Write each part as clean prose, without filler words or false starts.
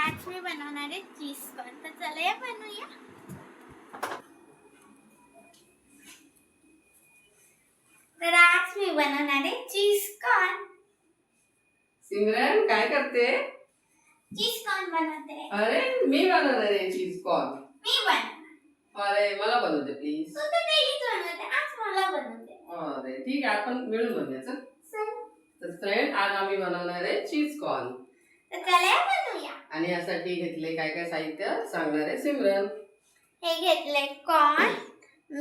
आज मी बनवणार आहे चीज कॉर्न. तर चला या बनवूया. तर आज मी बनवणार आहे चीज कॉर्न. सिमरन काय करते? चीज कॉर्न बनवते. अरे मी बनवणार आहे चीज कॉर्न. मी बनवणार. अरे मला बनवते प्लीज. तू तर डेलीच बनवते, आज मला बनवते. अरे ठीक आहे, आपण मिळून बनवायचं. चल. तर फ्रेंड, आज आम्ही बनवणार आहे चीज कॉर्न. तर चला या बनवूया. आणि यासाठी घेतले काय काय साहित्य सांगणार आहे सिमरन. हे घेतले कॉर्न,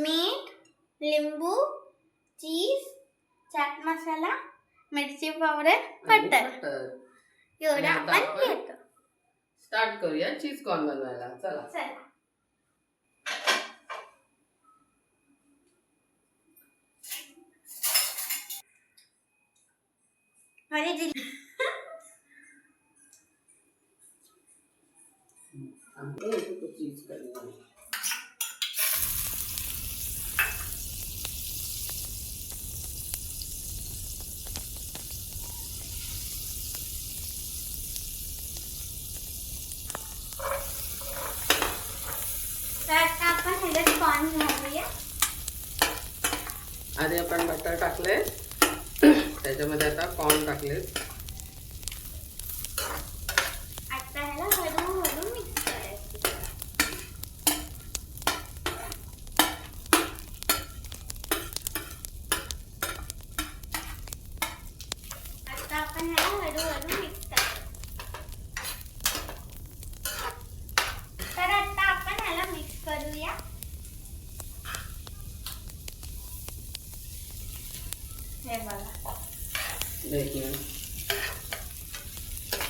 मीठ, लिंबू, चीज, चाट मसाला, मिरची पावडर, बटर. एवढं आपण घेतो. स्टार्ट करूया चीज कॉर्न बनवायला. चला. चला. अरे जी चीज कॉर्न तर आता आपण ह्याच्यात कॉर्न घालूया. आधी आपण बटर टाकले, त्याच्यामध्ये आता कॉर्न टाकले. आता ह्याला हळूहळू मिक्स करायचं. आता आपण ह्याला हळूहळू मिक्स करायचं. तर आता आपण ह्याला मिक्स करूया. हे बघा. देखील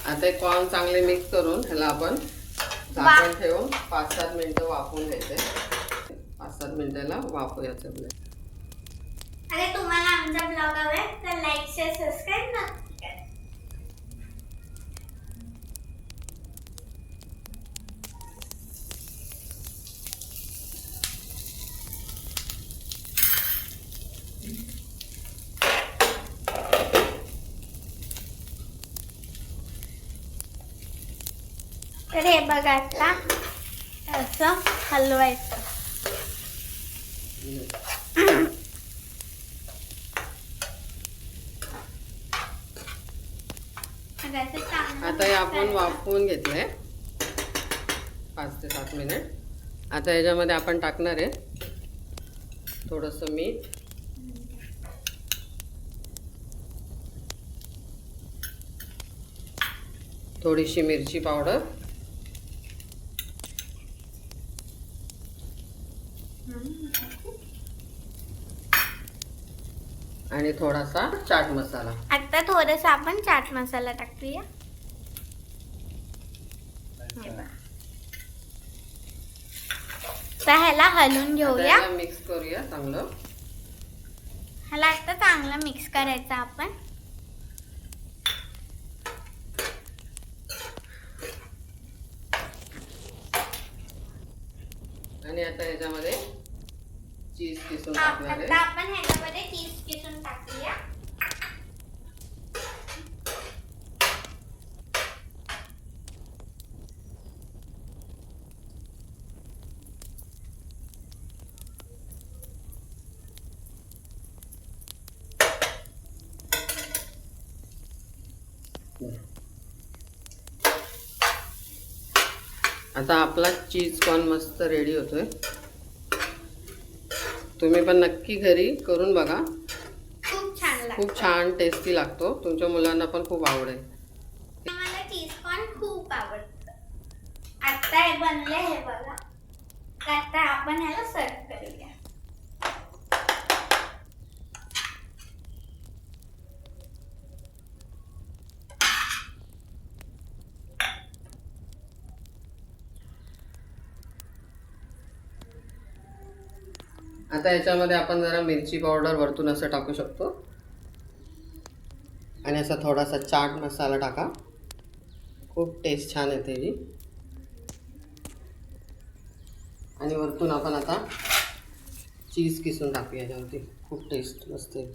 आता हे कॉर्न चांगले मिक्स करून ह्याला आपण झाकण ठेवून 5-7 मिनिटं वाफवून घ्यायचे. 5-7 मिनिटाला वाफवूया सगळे. अरे तुम्हाला आमचा ब्लॉग आवडला तर लाईक शेअर सबस्क्राईब नक्की करा. तर हे बघा आता असं हलवायचं. आता हे आपण वाफवून घेतलंय 5 ते 7 मिनिट. आता याच्यामध्ये आपण टाकणार आहे थोडंसं मीठ, थोडीशी मिरची पावडर, आणि थोडासा चाट मसाला. आता थोडंसं आपण चाट मसाला टाकूया. तर ह्याला हलवून घेऊया. मिक्स करूया चांगलं. ह्याला आता चांगलं मिक्स करायचं आपण. आणि आता याच्यामध्ये चीज किसून टाकणार आहे. आता आपण ह्याच्यामध्ये चीज किसून टाकूया. आता आपला चीज कॉर्न मस्त रेडी होतोय. तुम्ही पण नक्की घरी करून बघा. खूप छान लागतं. खूप छान टेस्टी लागतो. तुमच्या मुलांना पण खूप आवडेल. मला चीज कॉर्न खूप आवडतं. आता हे बनले हे बघा. आता आपण ह्याला सर्व करूया. आता याच्यामध्ये आपण जरा मिरची पावडर वरतून असं टाकू शकतो. आणि असा थोडासा चाट मसाला टाका. खूप टेस्ट छान येते जी. आणि वरतून आपण आता चीज किसून टाकूया याच्यावरती. खूप टेस्ट मस्त आहे.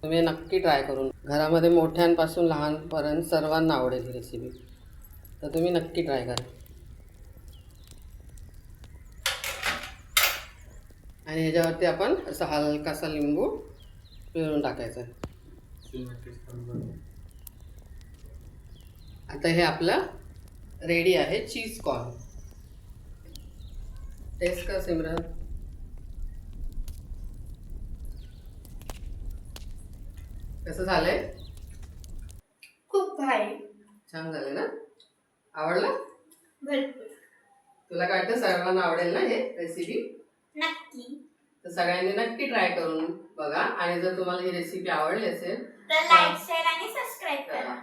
तुम्ही नक्की ट्राय करून. घरामध्ये मोठ्यांपासून लहानपर्यंत सर्वांना आवडेल ही रेसिपी. तर तुम्ही नक्की ट्राय करा. आणि ह्याच्यावरती आपण असा हलकासा लिंबू पिळून टाकायचा. आता हे आपलं रेडी आहे चीज कॉर्न. टेस्ट कर सिमरन. कसं झालंय? खूप भारी. छान झालं ना? आवडलं? भरपूर. तुला काय वाटतं सर्वांना आवडेल ना हे रेसिपी? नक्की. तर सगळ्यांनी नक्की ट्राय करून बघा. आणि जर तुम्हाला ही रेसिपी आवडली असेल तर लाईक शेअर आणि सबस्क्राईब करा.